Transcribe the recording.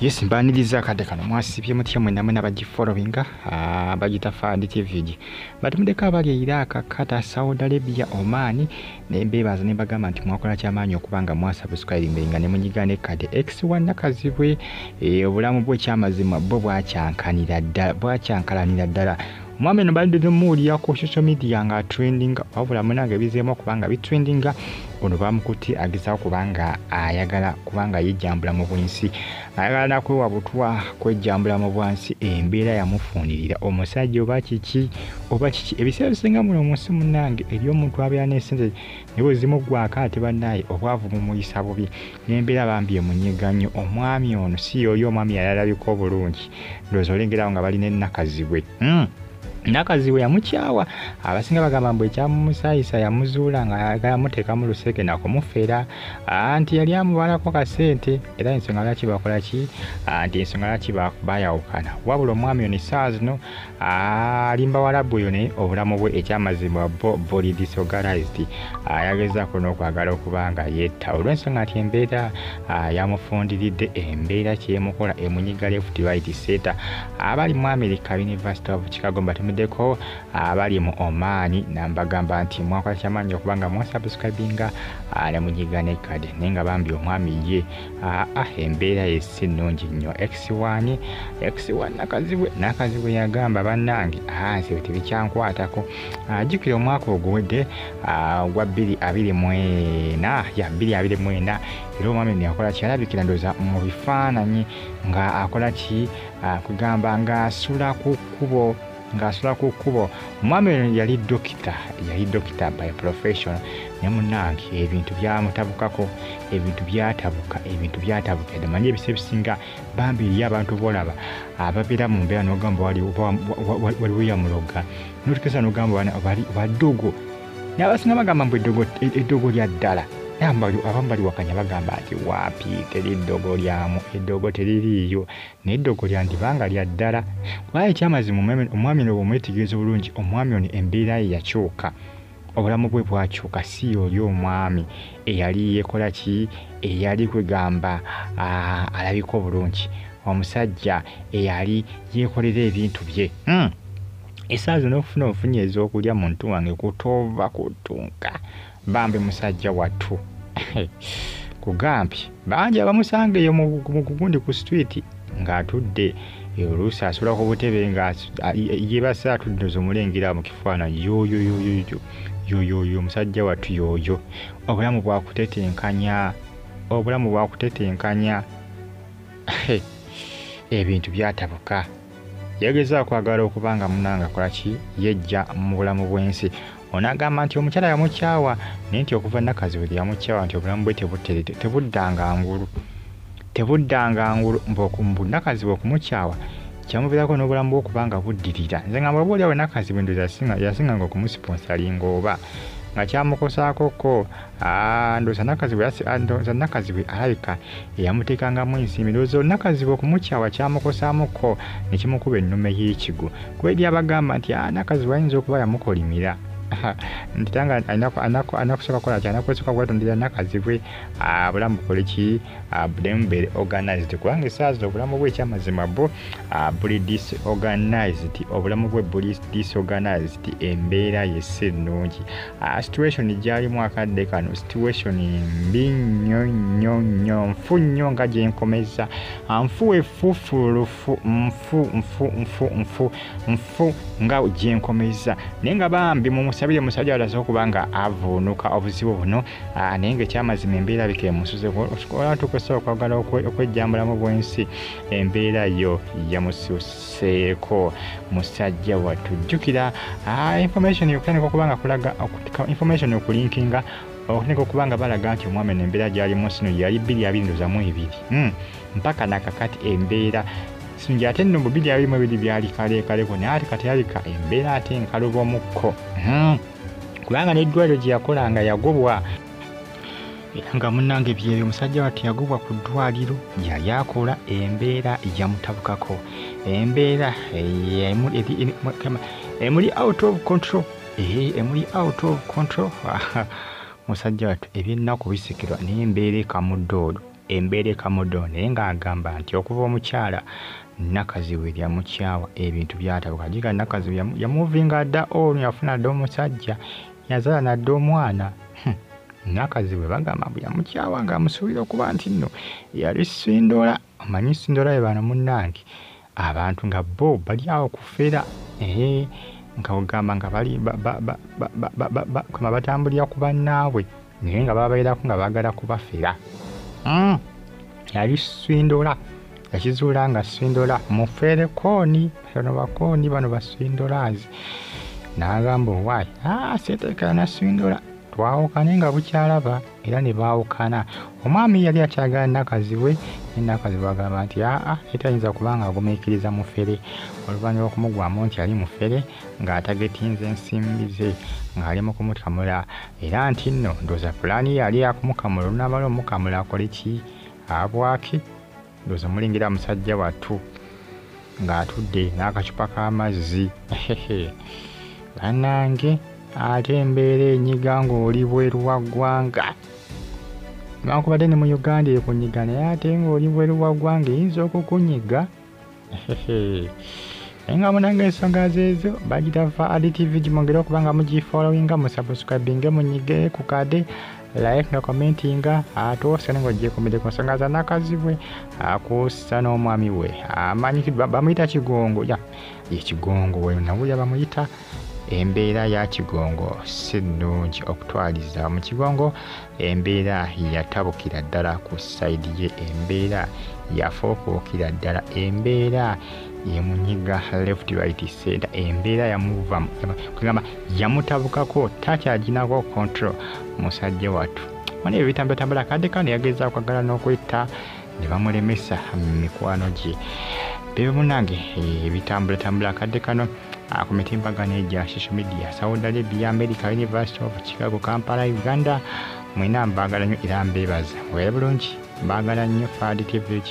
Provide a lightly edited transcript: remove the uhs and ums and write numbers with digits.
Yes, mbaniriza kade kano mwasibye mutya mwenamwe n'abagifollowinga bagita Fadi TV. Batumudeka abali Iraq, Qatar, Saudi Arabia, Oman nembebaza ne bagamba nti mwakola kyamaanyi okubanga mwasubscribe nga ne munyigane kade X1 nakazibwe obulamu bwe kyamazima bo bwacyankalanira ddala. Mwami no balide muliya ku social media nga trending wabula munange bizemo kubanga bitrendinga ono bamukuti agisa kubanga ayagala kubanga yejjambula mu bwensi ayagala nakwewa butwa kwejjambula mu bwansi embeera yamufunirira omusajja oba kiki ebiseera bisinga muno munsi munange eri omuntu abeera n'esente niwe zimugwako ate bannaye obwavu mumuyisa bubi n'embeera bambi emunyeganyo omwami ono si yoyo omwami yalalabika obulungi ndowooza olengerawo nga balina ennakazibwe Nakaziwe yamukyawa abasinga bagamba mbu ekyamumusayisa yamuzuula nga yamuteeka mu luseke nakumufera anti yali amubalako kasente era ensonga lwaki bakola ki anti ensonga lwaki bayawukana wabula omwami ono essaawa zino alimba walabu oyo naye obulamu bwe ekyamazima body disorganized ayagezaako n'okwagala okuba nga yetta olw'ensonga nti embeera yamufundiridde embeera kyemukola emunyiga left right center abali mu America University of Chicago deko abali mu Oman nambagamba nti mwakola kyamaanyi okubanga mwasubscribinga ne munyigane kade nenga bambi omwami ye embeera yesi nnungi nnyo X1 nakazibwe yagamba bannange nsi tebikyankwatako jjukira omwaka oguwedde gwa 2024 era omwami neyakola kyalabikira ndooza mu bifaananyi nga akola ki kugamba nga asula ku kkubo omwami yali dokita by profession ne munnange ebintu byamutabukako ebintu byatabuka manyi ebise bisinga bambi eri abantu bolaba ababeera mu mbeera n'ogamba waliwo yamuloga notukesa n'ogamba baddogo n'abasinga bagamba mbu eddogo lya ddala abamu bali wakanya bagamba nti waapi teri eddogo lyamu eddogo teririiyo naye eddogo lyandibanga lya ddala kubanga ekyamazima omwami ono bw'omwetegereza obulungi omwami ono embeera ye yakyuka obulamu bwe bwakyuka si oli omwami eyali yekola ki eyali kwegamba alabika obulungi omusajja eyali yekolera ebintu bye essaawa zino okufuna obufunyeezi okulya muntu wange kutoova kutunka bambi musajja wattu kugambye bangi abamusanga eyo mu gundi ku street ng'atudde oluusi asula ku butebe nga yebasa atudde z'omulengera mu kifaananyi yoyo omusajja wattu yoyo obulamu bwakutetenkanya ebintu byatabuka yageza kwagala okubanga munanga kola ki yejja mu bulamu bw'ensi onagamba nti omukyala yamukyawa naye nti okuva nakaziwe yamukyawa nti obulamu bwe tebuddanga ngulu mbu nakaziwe okumukyawa kyamubeerako n'obulamu bw'okubanga buddirira nze ngamba oba oliawo nakaziwe ndoza yasinganga okumusiponsalinga oba nga kyamukosaakoko ndooza nakaziwe alabika eyamuteekangamu ensimbi ndowooza nakaziwe okumukyawa kyamukosaamuko ne kimukuba ennume y'ekigu kuba eri abagamba nti nakaziwe ayinza okuba yamukolimira ntitanga anakusooka kukola ki anakusooka kwetondera nakazibwe bulamu bukole ki bubeere organized kubanga essaawa zino obulamu bwe ekyamazima buli disorganized obulamu bwe buli disorganized embeera yesi ennungi situation gyalimu akadde kano situation mbi nnyo nfu nnyo nga gyenkomeza nfu efufulufu nfu nga gyenkomeza naye nga bambi mumusabire musajja alaze okubanga avuunuka obuzibu buno naye nga ekyamazima embeera bikemusuzeeko tukosa okwagala okwejjambulamu bw'ensi embeera yo yamususeeko musajja wattu jjukira information yokutandika okubanga kulaga information okulinkinga okutandika okubanga balaga nti omwami embeera gyalimu nsino yali 2022 mpaka nakakati embeera sinja ate nno 2022 byali kalekaleko naye ate kati yalika embeera ate nkalubomukko kubanga n'eddwaliro gye yakolanga yagobwa era nga munnange byebyo omusajja wattu yagobwa ku ddwaliro yali akola embeera yamutabukako embeera emuli out of control musajja wattu ebyennaku bisikirwa naye embeera ekamuddoodo embeera ekamudo naye ng'agamba nti okuva omukyala Nakaziwe yamukyawa ebintu byatabuka jiga Nakaziwe yamuvinga dda ono yafuna dda omusajja yazaala nadda omwana Nakaziwe bagamba bwe yamukyawa ng'amusuubira okuba nti nno yali Sindola amanyi Sindola ye bano munnange abantu nga bo bali awo kufera nga ogamba nga bali batambulira ku bannaabwe naye nga bababeerako nga baagala kubafera yali Sindola yakizuula nga Sindola mufeere kooni bano bakooni bano basindolazi n'agamba owaayi seeteekera na Sindola twawukane nga bukyalaba era ne baawukana omwami yali akyagala Nakaziwe Nakaziwe agamba nti etayinza kubanga agumiikiriza mufere oluvannyuma okumugwamu nti ali mufere ng'atagetinze ensimbi ze ng'ali mu kumukamula era nti nno ndooza pulaani yali yakumukamula olunaamala omukamula akole ki abwaki ndooza mulingira musajja wattu ng'atudde n'akacupa k'amazzi bannange ate embeera enyiga ng'oli bweru wa ggwanga newankubadde ne mu Uganda ekunyiga naye ate ng'oli bweru wa ggwanga eyinza okukunyiga naye nga munange ensonga zeezo bagita Faadi TV gimwongere okuba nga mugifollowinga musubscribinge munyige ku kade like nga commentinga atoosane ng'ogyekomere ku nsonga za Nakaziwe akuusa n'omwami we amanyi bamuyita Kigongo Kigongo we nawulira bamuyita embeera ya Kigongo si nnungi okutwaliza mu Kigongo embeera yatabukira ddala ku sayidi ye embeera yafoofookira ddala embeera yemunyiga left right center embeera yamuva kugamba yamutabukako takyaginako control musajja wattu wano ebyo bitambula kadde kano yagezaako kwagala n'okwetta ne bamulemesa mikwano gye bebe munange ebitambula kadde kano ku mitimbagano egya social media Saudi Arabia, America, University of Chicago, Kampala, Uganda mwena mbaagala nnyo era mbeebaza weera bulungi mbaagala nnyo Faadi TV.